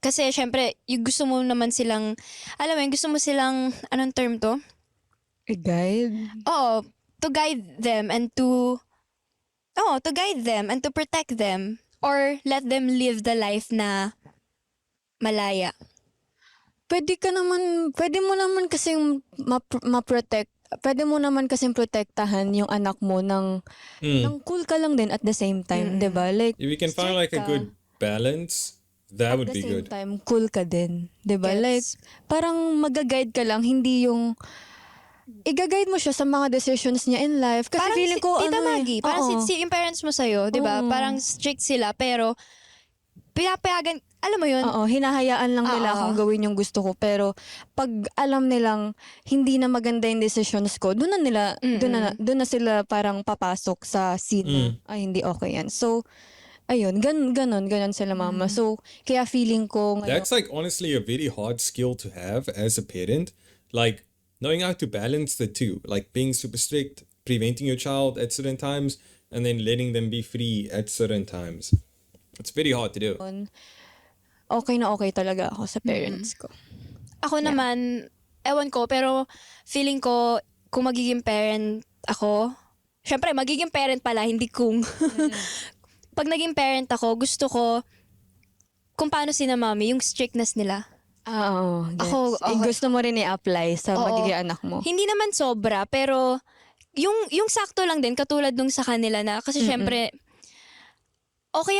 Kasi syempre, yung gusto mo naman silang, alam mo yun, gusto mo silang, anong term to? A guide? Oo, to guide them and to protect them or let them live the life na malaya. Pwede mo naman kasing ma-protect, pwede mo naman kasing protektahan yung anak mo ng cool ka lang din at the same time, 'di ba? Like, If we can find like a strict ka, good balance, that would at the be same good. time, cool ka din, 'di ba? Gets. Like, parang mag-guide ka lang, hindi yung i-guide mo siya sa mga decisions niya in life. Kasi Parang feeling ko, Tita ano Maggie, eh, parang oo. yung parents mo sa'yo, di ba? Oo. Parang strict sila, pero pinapayagan, alam mo yun? Oo, hinahayaan lang nila Oo. akong gawin yung gusto ko. Pero pag alam nilang hindi na maganda yung decisions ko, doon na sila parang papasok sa scene na, ay hindi okay yan. So, ayun, ganon sila mama. So, kaya feeling ko ngayon, That's like honestly a very hard skill to have as a parent. Like knowing how to balance the two, like being super strict preventing your child at certain times and then letting them be free at certain times. It's very hard to do. Okay na okay talaga ako sa parents ko. Ako naman, ewan ko, pero feeling ko, kung magiging parent ako, syempre, magiging parent pala, hindi kung. Pag naging parent ako, gusto ko, kung paano sina mami, yung strictness nila. Oo, gets. Ako- Gusto mo rin i-apply sa Oo. magiging anak mo. Hindi naman sobra, pero yung sakto lang din, katulad nung sa kanila na, kasi syempre, okay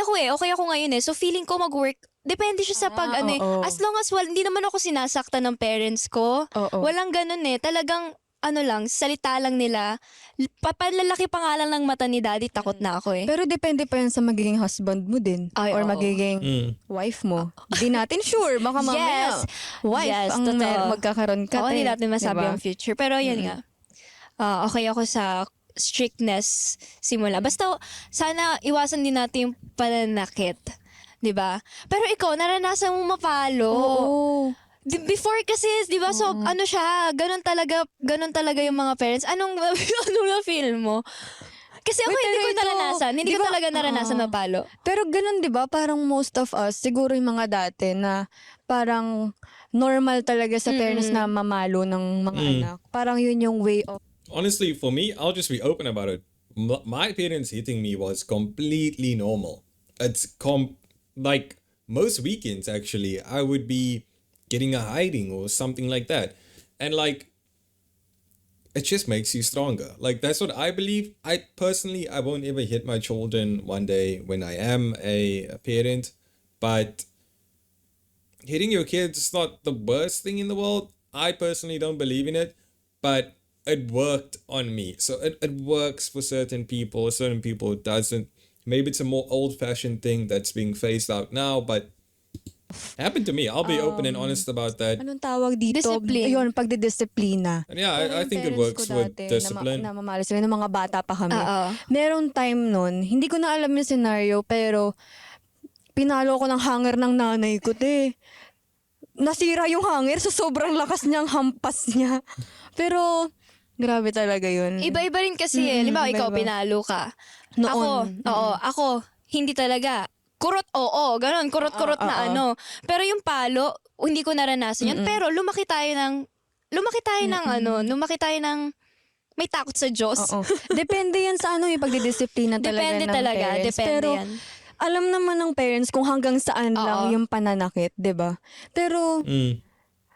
ako ngayon eh. So feeling ko mag-work, depende siya sa pag ano eh. oo. As long as hindi naman ako sinasaktan ng parents ko. Oo. Walang ganun eh. Talagang ano lang, salita lang nila. Papalalaki pa nga lang ng mata ni daddy, takot na ako eh. Pero depende pa yan sa magiging husband mo din. Ay, or oo. magiging wife mo. Di natin sure. Baka mamaya, Yes. wife Yes, ang totoo. magkakaroon ka. Oo, hindi natin masabi diba? ang future. Pero yan nga. Okay ako sa strictness simula. Basta sana iwasan din natin yung pananakit. 'Di ba? Pero ikaw, naranasan mo mapalo. Oo. Before kasi, 'di ba? So ano siya, ganun talaga yung mga parents. Anong na-feel mo? Kasi ako Wait, hindi ko pero ito, naranasan. Hindi di ko ba- talaga naranasan mapalo. Pero ganun 'di ba? Parang most of us, siguro yung mga dati na parang normal talaga sa parents na mamalo ng mga anak. Parang yun yung way of Honestly, for me, I'll just be open about it. My parents hitting me was completely normal. It's like most weekends actually, I would be getting a hiding or something like that. And like it just makes you stronger. Like that's what I believe. I won't ever hit my children one day when I am a parent, but hitting your kids is not the worst thing in the world. I personally don't believe in it, but it worked on me. So it works for certain people it doesn't. Maybe it's a more old-fashioned thing that's being phased out now, but happened to me. I'll be open and honest about that. anong tawag dito? Discipline. Ayun, pagdidisiplina. And yeah, Pero I yung think it parents works ko with dati, discipline. Na mamalo sila ng mga bata pa kami. Oo. Meron time nun, hindi ko na alam yung scenario, pero pinalo ko ng hanger ng nanay ko, te. Nasira yung hanger sa sobrang lakas niyang hampas niya. Pero, grabe talaga yun. Iba-iba rin kasi eh. Limbawa, ikaw, iba-iba. pinalo ka. Noon. Ako, hindi talaga. Kurot, oo, ganun, kurot-kurot na ano. Pero yung palo, hindi ko naranasan yun. Pero lumaki tayo ng may takot sa Diyos. Oo. Depende yan sa ano yung pagdidisiplina talaga Depende ng talaga, parents. depende Pero, yan. alam naman ng parents kung hanggang saan lang Oo. yung pananakit, 'di ba? Pero,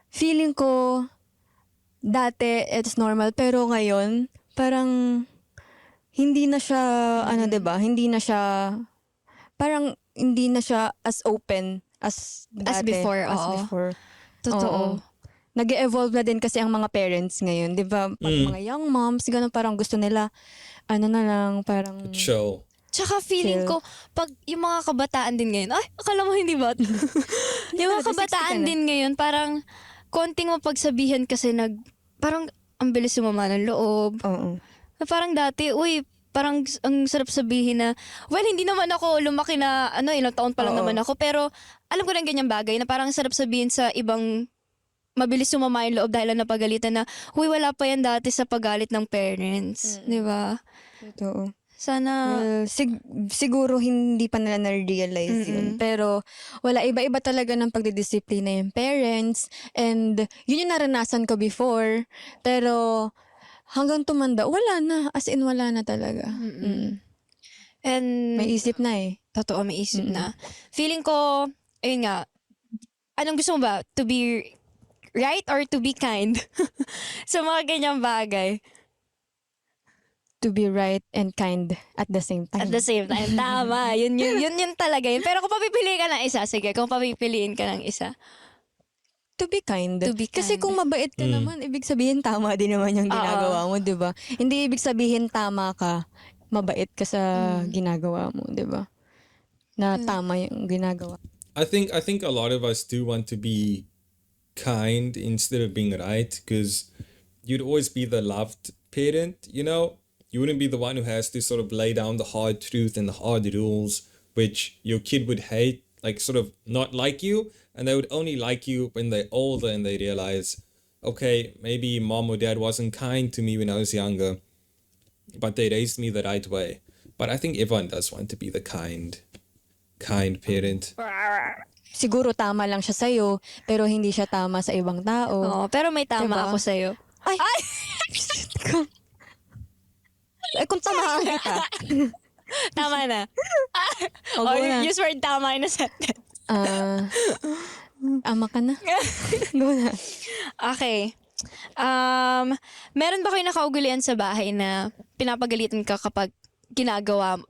feeling ko, dati, it's normal. Pero ngayon, parang, hindi na siya, ano 'di ba? Hindi na siya, parang, hindi na siya as open as dati. before, As oo. before. Totoo. Oo. Nag-evolve na din kasi ang mga parents ngayon, 'di ba? Pag mga young moms, ganun parang gusto nila ano na lang, parang Chill. Tsaka feeling Chill. ko, pag yung mga kabataan din ngayon, ay, akala mo hindi ba? Yung mga talaga, 60 ka kabataan na. din ngayon, parang konting mapagsabihan kasi parang ang bilis sumama ng loob. oo. Na parang dati, uy, parang ang sarap sabihin na, well, hindi naman ako lumaki na, ilang taon pa lang Oo. naman ako, pero alam ko na ganyang bagay na parang sarap sabihin sa ibang mabilis sumama yung loob dahil lang napagalitan na, huy, wala pa yan dati sa paggalit ng parents. Di ba? Totoo. Sana, Well, siguro hindi pa nila na-realize yun. Pero wala, iba-iba talaga ng pagdidisiplina yung parents. And yun yung naranasan ko before. Pero hanggang tumanda, wala na. As in, wala na talaga. and May isip na eh. totoo, may isip na. Feeling ko, ayun nga, anong gusto mo ba? To be right or to be kind? Sa mga ganyang bagay. To be right and kind at the same time. At the same time, tama. Yun talaga yun. Pero kung papipiliin ka ng isa, sige, kung papipiliin ka ng isa. To be kind. To be Kasi kind. kung mabait ka naman, ibig sabihin tama din naman yung ginagawa mo, di ba? Hindi ibig sabihin tama ka, mabait ka sa ginagawa mo, di ba? Na tama yung ginagawa. I think a lot of us do want to be kind instead of being right, because you'd always be the loved parent, you know? You wouldn't be the one who has to sort of lay down the hard truth and the hard rules, which your kid would hate, like sort of not like you, and they would only like you when they're older and they realize, okay, maybe mom or dad wasn't kind to me when I was younger. but they raised me the right way. But I think everyone does want to be the kind parent. Siguro tama lang siya sa'yo, pero hindi siya tama sa ibang tao. Oo, pero may tama Diba? ako sa'yo. Ay! Kung tamaan kita. Tama na. O, Or go na. use word tama in a sentence. Ama ka na. Go na. Okay. Meron ba kayo nakaugulian sa bahay na pinapagalitan ka kapag ginagawa?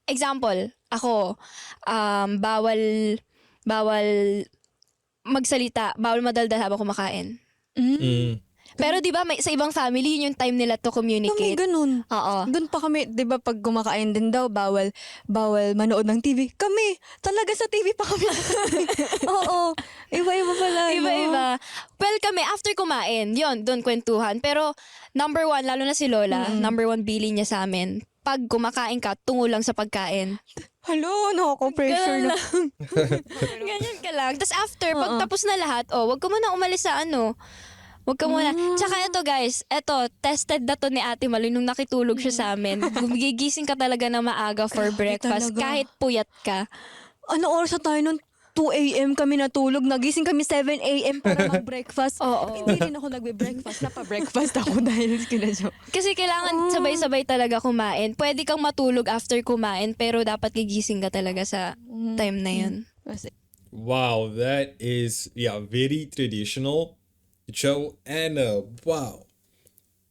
Example, ako, bawal magsalita, bawal madaldal habang kumakain. Pero di ba sa ibang family, yun yung time nila to Kami communicate. ganun. Oo. Doon pa kami, di ba pag kumakain din daw, bawal manood ng TV. Kami, talaga sa TV pa kami. Oo. Iba-iba pala. no? Iba-iba. Well, kami, after kumain, yon doon kwentuhan. Pero, number one, lalo na si Lola, number one bili niya sa amin. Pag kumakain ka, tungo lang sa pagkain. Hello, pressure Ganun na. lang. Ganyan ka lang. Tapos after, pag tapos na lahat, wag ka muna umalis sa ano. Wag ka muna. Tsaka ito guys, tested na to ni Ate Maloy nung nakitulog siya sa amin. Gumigising ka talaga na maaga for breakfast talaga. kahit puyat ka. Ano oras na tayo nun? 2 a.m. kami natulog. Nagising kami 7 a.m. para mag-breakfast. Oo. Hindi rin ako nagbe-breakfast. Napa-breakfast ako dahil kinadyo. Kasi kailangan sabay-sabay talaga kumain. Pwede kang matulog after kumain pero dapat gigising ka talaga sa time na yun. Wow, that is very traditional. Joanna, wow.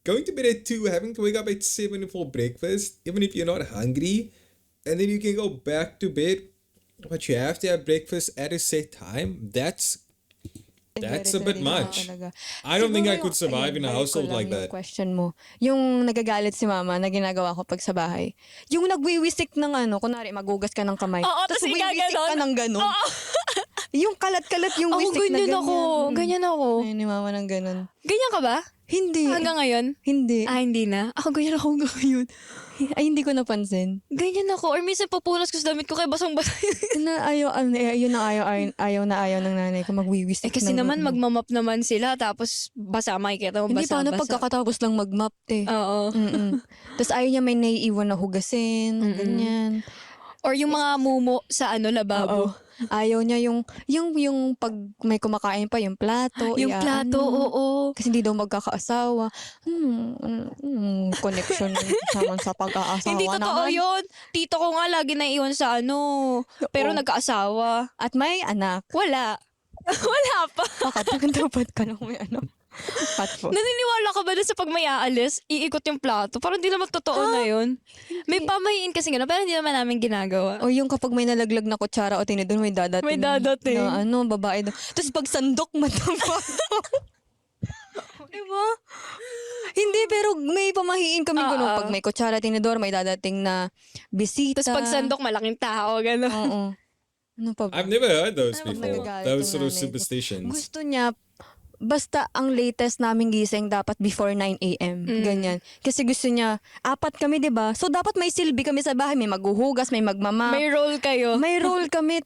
Going to bed at 2, having to wake up at 7 for breakfast, even if you're not hungry, and then you can go back to bed, but you have to have breakfast at a set time. That's a bit much. I don't think I could survive in a household like that. Question mo. Yung nagagalit si mama na ginagawa ko pag sa bahay. Yung nagwiwisik ng kunwari magugas ka ng kamay. Oo, Tapos tas wiwisik igaganon. ka ng gano'n. Yung kalat-kalat yung Ako, wisik na ganyan ganyan. ako. Ganyan ako. Ayun ni mama ng ganun. Ganyan ka ba? Hindi. Hanggang ngayon? Hindi. Hindi na. Ako ganyan ako hanggang ngayon. Ay, hindi ko napansin. Ganyan ako. Or minsan pupunas ko sa damit ko kaya basang-basa yun. Yun ang ayaw ng nanay ko magwiwisik. Kasi naman magmamap naman sila tapos basa makikita mo Hindi, paano basa-basa. pagkakatapos lang mag-map Oo. Tapos ayaw niya may naiiwan na hugasin, ganyan. Or yung mga mumo sa lababo. Oo. Ayaw niya yung pag may kumakain pa, yung plato. Yung plato, oo. Kasi hindi daw magkakaasawa. Connection naman sa pag-aasawa Hindi totoo naman. yun. Tito ko nga lagi naiiwan sa pero Oo. nagkaasawa. At may anak. Wala. Wala pa. Bakit dapat ka lang may anak? Patpo. Naniniwala ka ba na sa pag may aalis, iikot yung plato? Parang di naman totoo na yun. May pamahiin kasi gano'n, pero hindi naman namin ginagawa. O yung kapag may nalaglag na kutsara o tinidor, may dadating. May dadating. Na babae daw. Tapos pag sandok, matamba. Diba? Hindi, pero may pamahiin kami gano'n. Pag may kutsara, tinidor, may dadating na bisita. Tapos pag sandok, malaking tao, gano'n. Oo. Ano pa ba? I've never heard those Ay, before. magagalit Those yung sort of nanay ko. superstitions. Gusto niya, basta ang latest naming gising dapat before 9 a.m. Ganyan. Kasi gusto niya, 4 kami, 'di ba? So dapat may silbi kami sa bahay, may maghuhugas, may magmama. May role kayo. May role kami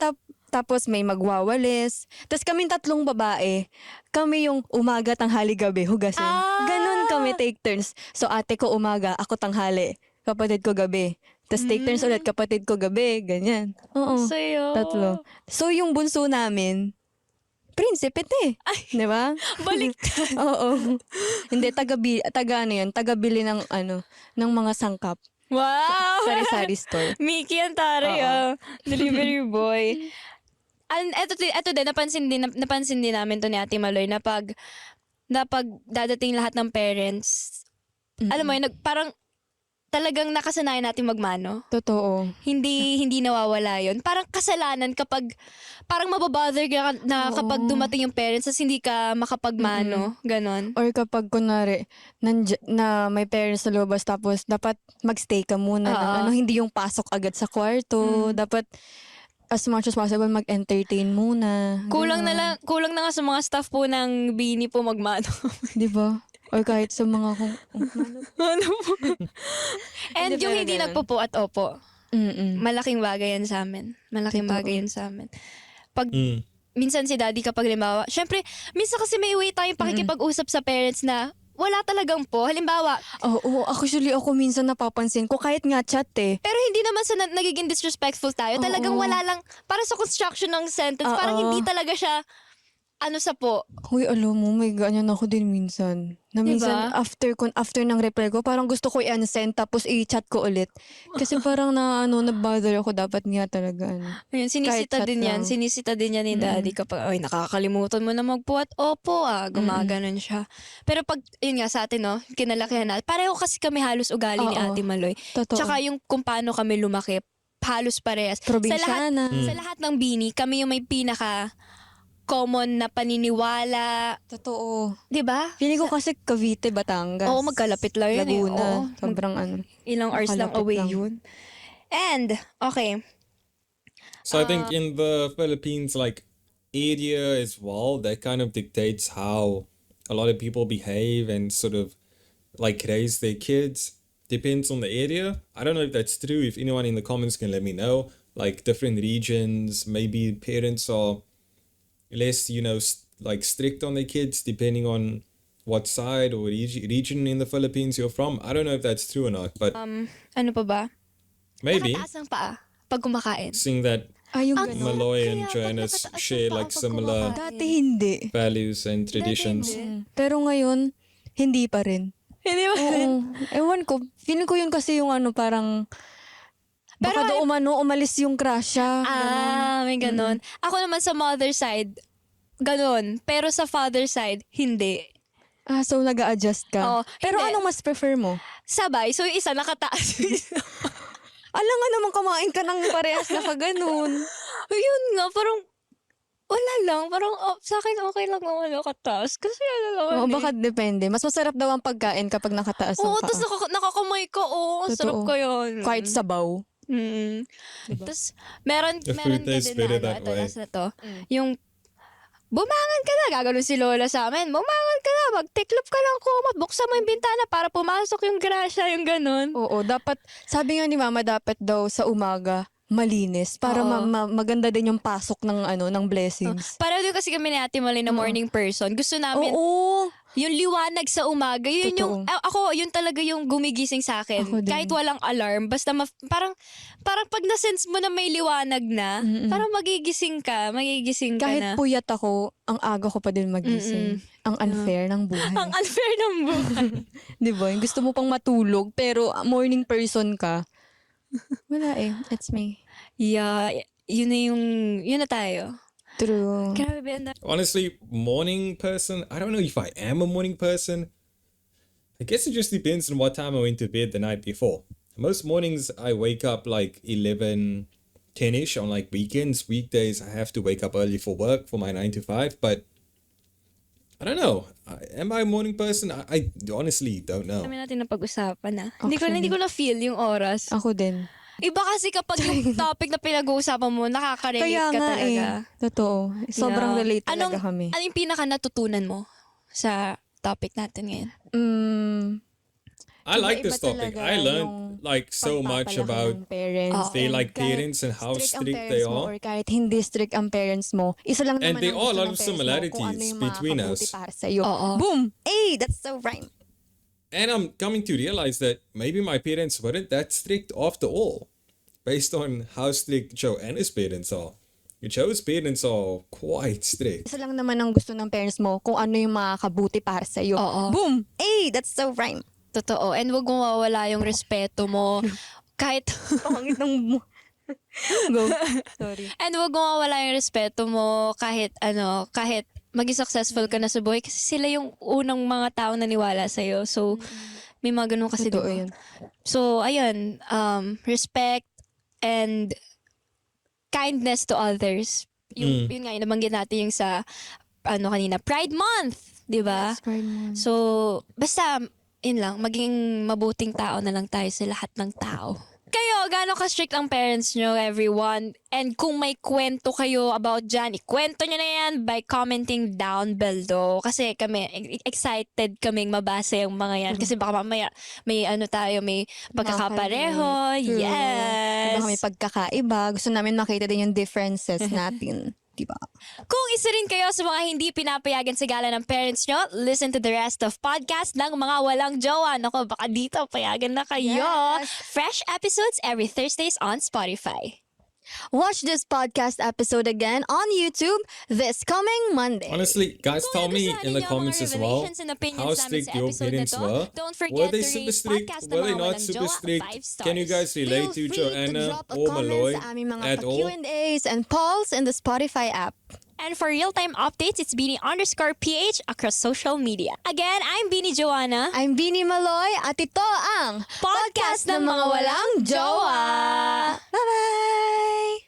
tapos may magwawalis. Tapos kaming 3 babae, kami yung umaga, tanghali, gabi, hugasin. Ganon kami, take turns. So ate ko umaga, ako tanghali, kapatid ko gabi. Tapos take turns ulit, kapatid ko gabi, ganyan. Oo. Sa'yo. 3. So yung bunso namin, prinsipe di ba? Baliktad. Oo. Hindi, tagabili ng ng mga sangkap. Wow! Sari-sari store. Mickey ang taray Delivery boy. And eto din, napansin din namin to ni Ate Maloy na pag dadating lahat ng parents, alam mo yun, parang talagang nakasanayan natin magmano. Totoo. Hindi nawawala yon. Parang kasalanan kapag parang mababother ka na kapag dumating yung parents tapos hindi ka makapagmano. Ganon. Or kapag kunwari, na may parents sa lobas tapos dapat magstay ka muna. ng hindi yung pasok agad sa kwarto. Dapat as much as possible mag-entertain muna. Kulang na nga sa mga staff po ng Bini po magmano. Di ba? Or kahit sa mga Ano po? And Hindi, yung pero hindi ganun. nagpo-po at opo. Malaking bagay yan sa amin. Malaking bagay yan sa amin. Pag minsan si daddy kapag limbawa, syempre, minsan kasi may way tayong pakikipag-usap sa parents na wala talagang po. Halimbawa, Oo, actually ako minsan napapansin ko kahit nga chat eh. pero hindi naman sa nagiging disrespectful tayo. Talagang Oo. wala lang, para sa construction ng sentence, Oo. parang hindi talaga siya, ano sa po. Uy, alam mo, may ganyan ako din minsan. Na minsan, Diba? after ng reply ko, parang gusto ko i-unsend tapos i-chat ko ulit. Kasi parang na-bother ako, dapat nga talaga. Ayun, sinisita Kahit chat din yan. lang. Sinisita din yan ni daddy kapag, ay, nakakalimutan mo na magpuat. Opo, gumaganon siya. Pero pag, yun nga sa atin, no, kinalakihan natin. Pareho kasi kami halos ugali ni Oo. Ate Maloy. Totoo. Tsaka yung kung paano kami lumaki, halos parehas. Sa Probinsyana. lahat ng bini, kami yung may pinaka common na paniniwala. Totoo. Di ba? Feeling ko kasi Cavite, Batangas. Oo, magkalapit lang yun eh. Laguna. Oo. Sobrang Ilang hours lang makalapit away lang. yun. And, okay. So I think in the Philippines, like area as well, that kind of dictates how a lot of people behave and sort of like raise their kids. Depends on the area. I don't know if that's true. If anyone in the comments can let me know. Like different regions, maybe parents are less, like strict on their kids depending on what side or region in the Philippines you're from. I don't know if that's true or not, but Ano pa ba? maybe Nakataas ang paa pag kumakain. seeing that Yung Ang ganun. Maloy Kaya and pag Joanna nakataas ang share paa like pag similar kumakain. Dati hindi. values and traditions. Pero ngayon, hindi pa rin. Hindi ba? Oo. Ewan ko. Feeling ko yun kasi yung parang baka Pero umalis yung crush siya. May ganon. Ako naman sa mother side, ganon. Pero sa father side, hindi. So nag-a-adjust ka. Oo, Pero hindi. anong mas prefer mo? Sabay. So yung isa nakataas. Alam nga naman kumain ka ng parehas na kaganon. Yun nga, parang wala lang. Parang sa akin okay lang naman nakataas. Kasi ano naman Oo, eh. baka depende. Mas masarap daw ang pagkain kapag nakataas Oo, ang paa. tapos nakakamay ka. Oo, sarap Totoo. ko yun. Kahit sabaw. Mm. Tapos, meron The meron food ka tastes din better na, that ito, way. last na to. Yung, bumangon ka na, gaganon si Lola sa amin. Bumangon ka na, magtiklop ka ng kumot, buksan mo yung bintana para pumasok yung grasya, yung ganon. Oo, dapat, sabi nga ni mama, dapat daw sa umaga, malinis. Para Oo. maganda din yung pasok ng blessings. Pareho din kasi kami ni Ate Malay na morning person. Gusto namin, Oo. yung liwanag sa umaga, yun yung, Totoo. ako, yun talaga yung gumigising sa akin. Ako din. Kahit walang alarm, basta parang pag nasense mo na may liwanag na, parang magigising ka Kahit na. puyat ako, ang aga ko pa din magising. Ang unfair ng buhay. Ang unfair ng buhay. Di ba? Yung gusto mo pang matulog, pero morning person ka. Wala eh. It's me. Yeah, yun na tayo. True. Grabe, Honestly, morning person, I don't know if I am a morning person. I guess it just depends on what time I went to bed the night before. Most mornings I wake up like 11, 10ish on like weekends. Weekdays I have to wake up early for work for my 9 to 5, but I don't know. Am I a morning person? I honestly don't know. Kami natin na pag-usapan na. Hindi ko na feel yung oras. Ako din. Iba kasi kapag yung topic na pinag-uusapan mo, nakaka-relate Kaya ka nga talaga. Totoo. Sobrang Yeah. relate talaga kami. Ano yung pinaka natutunan mo sa topic natin ngayon? I like Iba this topic. talaga I yung learned like so much pagpapalaki about ng parents. they And like kahit parents and how strict ang strict parents they mo are. or kahit hindi strict ang parents mo, isa lang And naman there ang are a gusto lot ng of parents mo similarities kung ano yung between makakabuti us. para sa'yo. Oo. Boom! Hey, that's so right. And I'm coming to realize that maybe my parents weren't that strict after all, based on how strict Joanna's parents are. Joe's parents are quite strict. Isa lang naman ang gusto ng parents mo kung ano yung makakabuti para sa'yo. Oo. Boom! Hey, that's so right. Totoo. And wag mo mawala yung respeto mo. Kahit... Pangit ng... Go. Sorry. And wag mo mawala yung respeto mo kahit maging successful ka na sa buhay kasi sila yung unang mga tao na niwala sa'yo. So, may mga ganun kasi Totoo diba? yun. So, ayun. Respect and kindness to others. Yun nga, yung nabanggit natin yung sa, kanina, Pride Month. Diba? So, basta, yun lang, maging mabuting tao na lang tayo sa lahat ng tao. Kayo, gaano ka-strict ang parents nyo, everyone? And kung may kwento kayo about dyan, ikwento nyo na yan by commenting down below. Kasi kami, excited kaming mabasa yung mga yan. Kasi baka mamaya, may may pagkakapareho. True. Yes! Baka may pagkakaiba. Gusto namin makita din yung differences natin. Diba? Kung isa rin kayo sa mga hindi pinapayagan sa gala ng parents nyo, listen to the rest of podcast ng mga walang jowa. Nako, baka dito payagan na kayo. Yes. Fresh episodes every Thursdays on Spotify. Watch this podcast episode again on YouTube this coming Monday. Honestly, guys, tell Kung me nagustuhan in the niyo ang mga comments as well revelations and opinions how namin strict sa your episode na parents to. were. Don't forget Were they to super rate strict? podcast ng Were they mga not walang super jowa strict? 5 Can you guys stars. relate to Feel free Joanna to drop a or comment Maloy sa aming mga at all? Q&As and polls in the Spotify app. And for real-time updates, it's Beanie_PH across social media. Again, I'm Beanie Joanna. I'm Beanie Maloy at ito ang Podcast ng mga walang jowa. Bye-bye!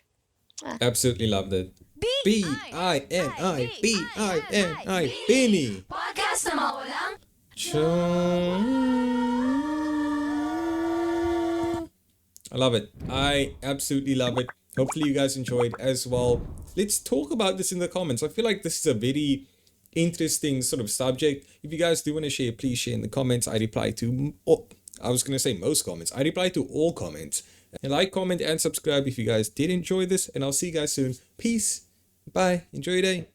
Absolutely loved it. B-I-N-I, B-I-N-I, Beanie. Podcast ng mga walang I love it. I absolutely love it. Hopefully you guys enjoyed as well. Let's talk about this in the comments. I feel like this is a very interesting sort of subject. If you guys do want to share, please share in the comments. I reply to, I was going to say most comments. I reply to all comments. And like, comment, and subscribe if you guys did enjoy this. And I'll see you guys soon. Peace. Bye. Enjoy your day.